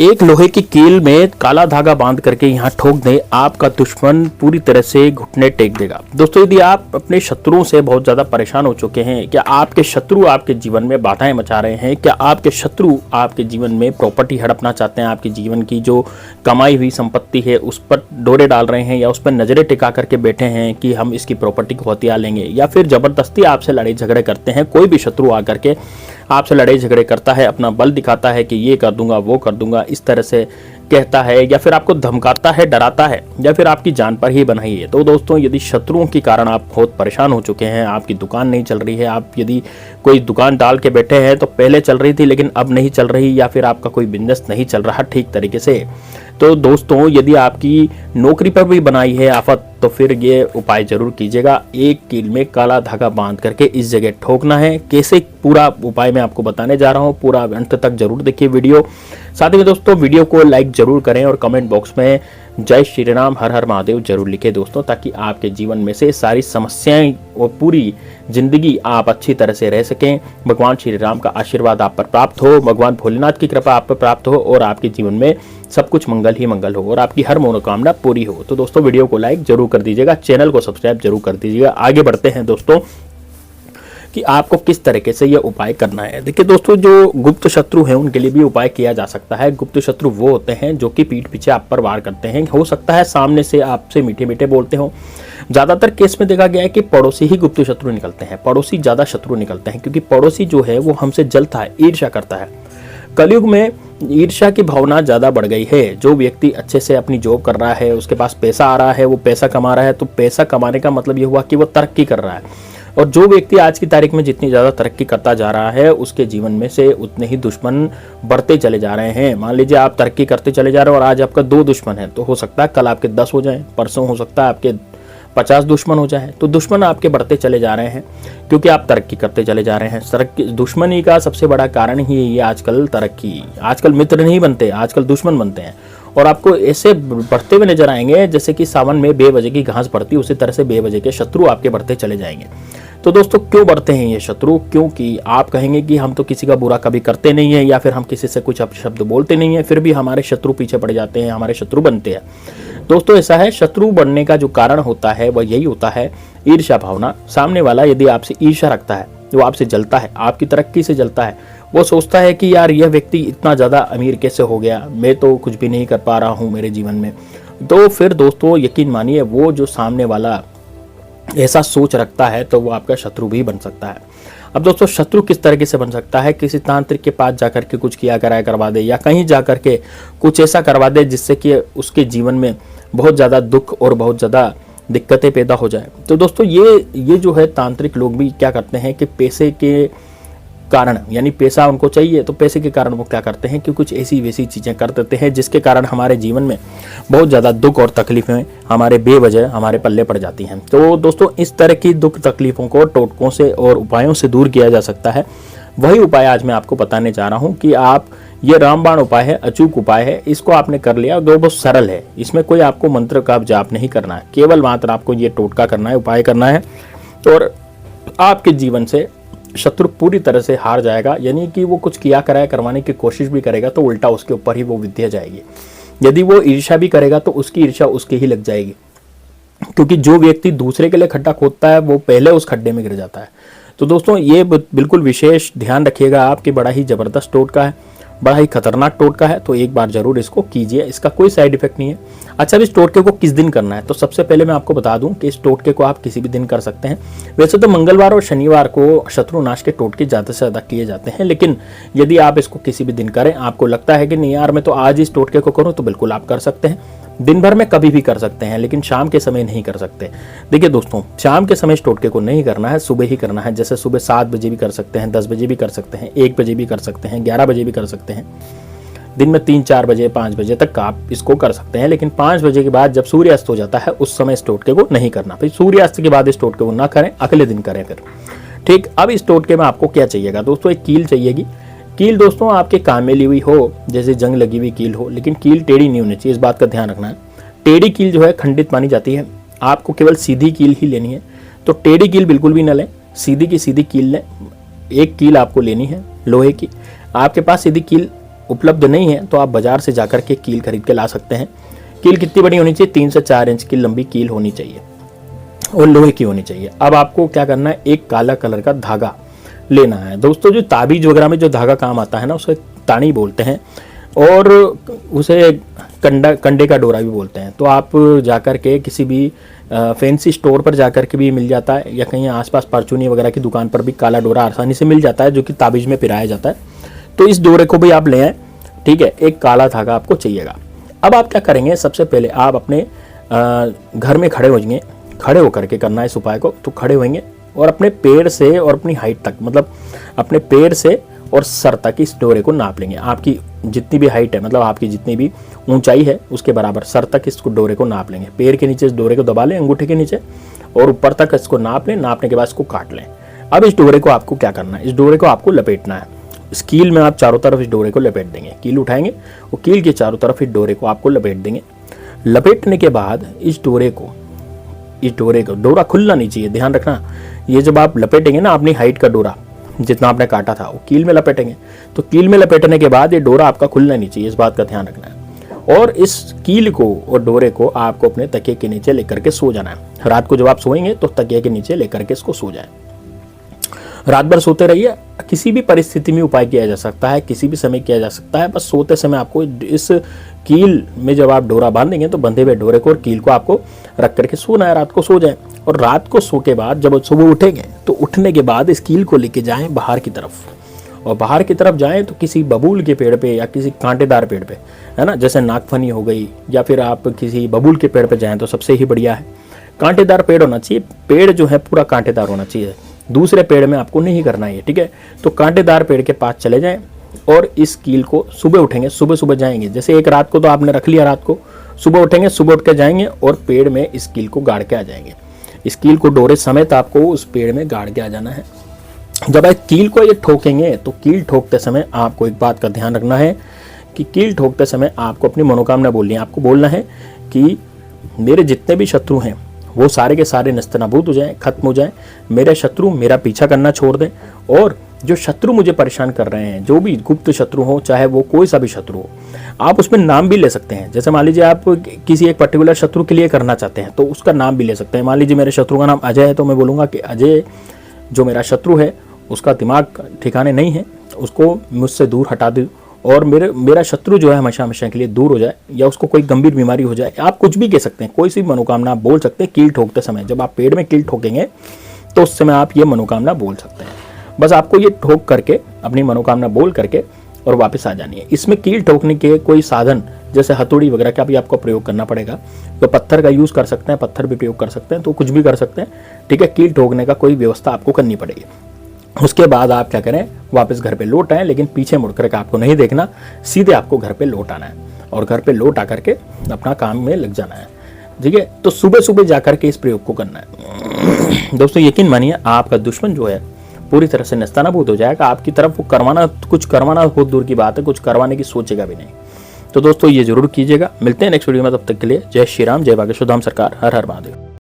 एक लोहे की कील में काला धागा बांध करके यहाँ ठोक दें, आपका दुश्मन पूरी तरह से घुटने टेक देगा। दोस्तों, यदि आप अपने शत्रुओं से बहुत ज्यादा परेशान हो चुके हैं, क्या आपके शत्रु आपके जीवन में बाधाएं मचा रहे हैं, क्या आपके शत्रु आपके जीवन में प्रॉपर्टी हड़पना चाहते हैं, आपके जीवन की जो कमाई हुई संपत्ति है उस पर डोरे डाल रहे हैं, या उस पर नजरें टिका करके बैठे हैं कि हम इसकी प्रॉपर्टी को हथिया लेंगे, या फिर जबरदस्ती आपसे लड़ाई झगड़े करते हैं। कोई भी शत्रु आकर के आपसे लड़ाई झगड़े करता है, अपना बल दिखाता है कि ये कर दूंगा वो कर दूंगा, इस तरह से कहता है, या फिर आपको धमकाता है, डराता है, या फिर आपकी जान पर ही बनाई है। तो दोस्तों, यदि शत्रुओं के कारण आप बहुत परेशान हो चुके हैं, आपकी दुकान नहीं चल रही है, आप यदि कोई दुकान डाल के बैठे हैं तो पहले चल रही थी लेकिन अब नहीं चल रही, या फिर आपका कोई बिजनेस नहीं चल रहा ठीक तरीके से, तो दोस्तों यदि आपकी नौकरी पर भी बनाई है आफत, तो फिर ये उपाय जरूर कीजिएगा। एक कील में काला धागा बांध करके इस जगह ठोकना है। कैसे पूरा उपाय मैं आपको बताने जा रहा हूँ, पूरा अंत तक जरूर देखिए वीडियो। साथ ही में दोस्तों, वीडियो को लाइक जरूर करें और कमेंट बॉक्स में जय श्री राम हर हर महादेव जरूर लिखें दोस्तों, ताकि आपके जीवन में से सारी समस्याएं और पूरी जिंदगी आप अच्छी तरह से रह सकें। भगवान श्री राम का आशीर्वाद आप पर प्राप्त हो, भगवान भोलेनाथ की कृपा आप पर प्राप्त हो, और आपके जीवन में सब कुछ मंगल ही मंगल हो और आपकी हर मनोकामना पूरी हो। तो दोस्तों, वीडियो को लाइक जरूर कर दीजिएगा, चैनल को सब्सक्राइब जरूर कर दीजिएगा। आगे बढ़ते हैं दोस्तों कि आपको किस तरीके से यह उपाय करना है। देखिए दोस्तों, जो गुप्त शत्रु हैं उनके लिए भी उपाय किया जा सकता है। गुप्त शत्रु वो होते हैं जो कि पीठ पीछे आप पर वार करते हैं। हो सकता है सामने से आपसे मीठे मीठे बोलते हो। ज्यादातर केस में देखा गया है कि पड़ोसी ही गुप्त शत्रु निकलते हैं, पड़ोसी ज्यादा शत्रु निकलते हैं, क्योंकि पड़ोसी जो है वो हमसे जलता है, ईर्ष्या करता है। कलयुग में ईर्ष्या की भावना ज्यादा बढ़ गई है। जो व्यक्ति अच्छे से अपनी जॉब कर रहा है, उसके पास पैसा आ रहा है, वो पैसा कमा रहा है, तो पैसा कमाने का मतलब ये हुआ कि वो तरक्की कर रहा है। और जो व्यक्ति आज की तारीख में जितनी ज्यादा तरक्की करता जा रहा है, उसके जीवन में से उतने ही दुश्मन बढ़ते चले जा रहे हैं। मान लीजिए आप तरक्की करते चले जा रहे हो और आज आपका 2 दुश्मन है, तो हो सकता है कल आपके 10 हो जाएं, परसों हो सकता है आपके 50 दुश्मन हो जाए। तो दुश्मन आपके बढ़ते चले जा रहे हैं क्योंकि आप तरक्की करते चले जा रहे हैं। दुश्मनी का सबसे बड़ा कारण ही ये आजकल तरक्की, आजकल मित्र नहीं बनते, आजकल दुश्मन बनते हैं। और आपको ऐसे बढ़ते हुए नजर आएंगे जैसे कि सावन में बेवजह की घास बढ़ती, उसी तरह से बेवजह के शत्रु आपके बढ़ते चले जाएंगे। तो दोस्तों, क्यों बढ़ते हैं ये शत्रु? क्योंकि आप कहेंगे कि हम तो किसी का बुरा कभी करते नहीं है, या फिर हम किसी से कुछ अपशब्द बोलते नहीं है, फिर भी हमारे शत्रु पीछे पड़ जाते हैं, हमारे शत्रु बनते हैं। दोस्तों, ऐसा है, शत्रु बनने का जो कारण होता है वह यही होता है, ईर्ष्या भावना। सामने वाला यदि आपसे ईर्ष्या रखता है, वो आपसे जलता है, आपकी तरक्की से जलता है, वो सोचता है कि यार यह व्यक्ति इतना ज्यादा अमीर कैसे हो गया, मैं तो कुछ भी नहीं कर पा रहा हूं मेरे जीवन में। तो फिर दोस्तों, यकीन मानिए, वो जो सामने वाला ऐसा सोच रखता है तो वो आपका शत्रु भी बन सकता है। अब दोस्तों, शत्रु किस तरीके से बन सकता है? किसी तांत्रिक के पास जाकर के कुछ किया कराया करवा दे, या कहीं जाकर के कुछ ऐसा करवा दे जिससे कि उसके जीवन में बहुत ज़्यादा दुख और बहुत ज़्यादा दिक्कतें पैदा हो जाए। तो दोस्तों, ये जो है, तांत्रिक लोग भी क्या करते हैं कि पैसे के कारण, यानी पैसा उनको चाहिए, तो पैसे के कारण वो क्या करते हैं कि कुछ ऐसी वैसी चीज़ें कर देते हैं जिसके कारण हमारे जीवन में बहुत ज़्यादा दुख और तकलीफें हमारे बेवजह हमारे पल्ले पड़ जाती हैं। तो दोस्तों, इस तरह की दुख तकलीफों को टोटकों से और उपायों से दूर किया जा सकता है। वही उपाय आज मैं आपको बताने जा रहा हूँ कि आप, ये रामबाण उपाय है, अचूक उपाय है, इसको आपने कर लिया, जो बहुत सरल है। इसमें कोई आपको मंत्र का जाप नहीं करना है, केवल मात्र आपको ये टोटका करना है, उपाय करना है, और आपके जीवन से शत्रु पूरी तरह से हार जाएगा। यानी कि वो कुछ किया कराया करवाने की कोशिश भी करेगा तो उल्टा उसके ऊपर ही वो विद्या जाएगी। यदि वो ईर्ष्या भी करेगा तो उसकी ईर्ष्या उसके ही लग जाएगी, क्योंकि जो व्यक्ति दूसरे के लिए खड्डा खोदता है वो पहले उस खड्डे में गिर जाता है। तो दोस्तों, ये बिल्कुल विशेष ध्यान रखिएगा, आपके बड़ा ही जबरदस्त टोटका है, बड़ा ही खतरनाक टोटका है। तो एक बार जरूर इसको कीजिए, इसका कोई साइड इफेक्ट नहीं है। अच्छा, अब इस टोटके को किस दिन करना है? तो सबसे पहले मैं आपको बता दूं कि इस टोटके को आप किसी भी दिन कर सकते हैं। वैसे तो मंगलवार और शनिवार को शत्रुनाश के टोटके ज़्यादा से ज़्यादा किए जाते हैं, लेकिन यदि आप इसको किसी भी दिन करें, आपको लगता है कि नहीं यार मैं तो आज इस टोटके को करूँ, तो बिल्कुल आप कर सकते हैं। दिन भर में कभी भी कर सकते हैं, लेकिन शाम के समय नहीं कर सकते। देखिए दोस्तों, शाम के समय इस टोटके को नहीं करना है, सुबह ही करना है। जैसे सुबह 7 बजे भी कर सकते हैं, 10 बजे भी कर सकते हैं, 1 बजे भी कर सकते हैं, 11 बजे भी कर सकते हैं। दिन में 3, 4 बजे, 5 बजे तक आप इसको कर सकते हैं, लेकिन 5 बजे के बाद जब सूर्यास्त हो जाता है उस समय इस टोटके को नहीं करना। फिर सूर्यास्त के बाद इस टोटके को ना करें, अगले दिन करें फिर। ठीक, अब इस टोटके में आपको क्या चाहिएगा दोस्तों? एक कील चाहिएगी। कील दोस्तों आपके काम में ली हुई हो, जैसे जंग लगी हुई कील हो, लेकिन कील टेढ़ी नहीं होनी चाहिए, इस बात का ध्यान रखना है। टेढ़ी कील जो है खंडित मानी जाती है, आपको केवल सीधी कील ही लेनी है। तो टेढ़ी कील बिल्कुल भी न लें, सीधी की सीधी कील लें। एक कील आपको लेनी है लोहे की। आपके पास सीधी कील उपलब्ध नहीं है तो आप बाजार से जाकर के कील खरीद के ला सकते हैं। कील कितनी बड़ी होनी चाहिए? 3 से 4 इंच की लंबी कील होनी चाहिए और लोहे की होनी चाहिए। अब आपको क्या करना है, एक काला कलर का धागा लेना है। दोस्तों जो ताबीज वगैरह में जो धागा काम आता है ना, उसे तानी बोलते हैं और उसे कंडे का डोरा भी बोलते हैं। तो आप जाकर के किसी भी फैंसी स्टोर पर जाकर के भी मिल जाता है, या कहीं आसपास परचूनी वगैरह की दुकान पर भी काला डोरा आसानी से मिल जाता है, जो कि ताबीज में पिराया जाता है। तो इस डोरे को भी आप ले आए, ठीक है। एक काला धागा आपको चाहिएगा। अब आप क्या करेंगे, सबसे पहले आप अपने घर में खड़े हो जाएंगे, खड़े होकर के करना है इस उपाय को। तो खड़े होंगे और अपने पैर से और अपनी हाइट तक, मतलब अपने पैर से और सर तक इस डोरे को नाप लेंगे। आपकी जितनी भी हाइट है, मतलब आपकी जितनी भी ऊंचाई है उसके बराबर सर तक इस डोरे को नाप लेंगे। पैर के नीचे इस डोरे को दबा लें, अंगूठे के नीचे, और ऊपर तक इसको नाप लें। नापने के बाद इसको काट लें। अब इस डोरे को आपको क्या करना है, इस डोरे को आपको लपेटना है। इस कील में आप चारों तरफ इस डोरे को लपेट देंगे। कील उठाएंगे और कील के चारों तरफ इस डोरे को आपको लपेट देंगे। लपेटने के बाद इस डोरे को डोरा खुलना नहीं चाहिए, ध्यान रखना। ये जब आप लपेटेंगे ना अपनी हाइट का डोरा जितना आपने काटा था, वो कील में लपेटेंगे। तो कील में लपेटने के बाद ये डोरा आपका खुलना नहीं चाहिए, इस बात का ध्यान रखना है। और इस कील को और डोरे को आपको अपने तकिए के नीचे लेकर के सो जाना है। रात को जब आप सोएंगे तो तकिए के नीचे लेकर के इसको सो जाए। रात भर सोते रहिए। किसी भी परिस्थिति में उपाय किया जा सकता है, किसी भी समय किया जा सकता है। बस सोते समय आपको इस कील में जब आप डोरा बांधेंगे तो बंधे हुए डोरे को और कील को आपको रख करके सोना है। रात को सो जाए और रात को सो के बाद जब सुबह उठेंगे तो उठने के बाद इस कील को लेके जाएं बाहर की तरफ, और बाहर की तरफ जाएं तो किसी बबूल के पेड़ पे या किसी कांटेदार पेड़ पे, है ना, जैसे नागफनी हो गई, या फिर आप किसी बबूल के पेड़ पे जाएं तो सबसे ही बढ़िया है। कांटेदार पेड़ होना चाहिए, पेड़ जो है पूरा कांटेदार होना चाहिए, दूसरे पेड़ में आपको नहीं करना है, ठीक है। तो कांटेदार पेड़ के पास चले जाएं और इस कील को सुबह उठेंगे, सुबह सुबह जाएंगे। जैसे एक रात को तो आपने रख लिया, रात को सुबह उठेंगे, सुबह उठ के जाएंगे और पेड़ में इस कील को गाड़ के आ जाएंगे। इस कील को डोरे समेत आपको उस पेड़ में गाड़ के आ जाना है। जब आप कील को ये ठोकेंगे तो कील ठोकते समय आपको एक बात का ध्यान रखना है कि कील ठोकते समय आपको अपनी मनोकामना बोलनी है। आपको बोलना है कि मेरे जितने भी शत्रु हैं वो सारे के सारे नस्तनाबूद हो जाएं, खत्म हो जाएं। मेरे शत्रु मेरा पीछा करना छोड़ दें, और जो शत्रु मुझे परेशान कर रहे हैं, जो भी गुप्त शत्रु हो, चाहे वो कोई सा भी शत्रु हो, आप उसमें नाम भी ले सकते हैं। जैसे मान लीजिए आप किसी एक पर्टिकुलर शत्रु के लिए करना चाहते हैं तो उसका नाम भी ले सकते हैं। मान लीजिए मेरे शत्रु का नाम अजय है, तो मैं बोलूँगा कि अजय जो मेरा शत्रु है उसका दिमाग ठिकाने नहीं है, उसको मुझसे दूर हटा दो, और मेरा शत्रु जो है हमेशा हमेशा के लिए दूर हो जाए, या उसको कोई गंभीर बीमारी हो जाए। आप कुछ भी कह सकते हैं, कोई सी मनोकामना आप बोल सकते हैं कील ठोकते समय। जब आप पेड़ में कील ठोकेंगे तो उस समय आप ये मनोकामना बोल सकते हैं। बस आपको ये ठोक करके अपनी मनोकामना बोल करके और वापस आ जानी है। इसमें कील ठोकने के कोई साधन जैसे हथौड़ी वगैरह का भी आपको प्रयोग करना पड़ेगा। तो पत्थर का यूज़ कर सकते हैं, पत्थर भी प्रयोग कर सकते हैं, तो कुछ भी कर सकते हैं, ठीक है। कील ठोकने का कोई व्यवस्था आपको करनी पड़ेगी। उसके बाद आप क्या करें, वापस घर पे लौट आए, लेकिन पीछे मुड़ कर आपको नहीं देखना, सीधे आपको घर पे लौट आना है और घर पे लौट आकर के अपना काम में लग जाना है, ठीक है। तो सुबह सुबह जाकर के इस प्रयोग को करना है। दोस्तों यकीन मानिए आपका दुश्मन जो है पूरी तरह से नेस्तनाबूद हो जाएगा। आपकी तरफ वो कुछ करवाना बहुत दूर की बात है, कुछ करवाने की सोचेगा भी नहीं। तो दोस्तों ये जरूर कीजिएगा। मिलते हैं नेक्स्ट वीडियो में, तब तक के लिए जय श्री राम, जय बागेश्वर धाम सरकार, हर हर महादेव।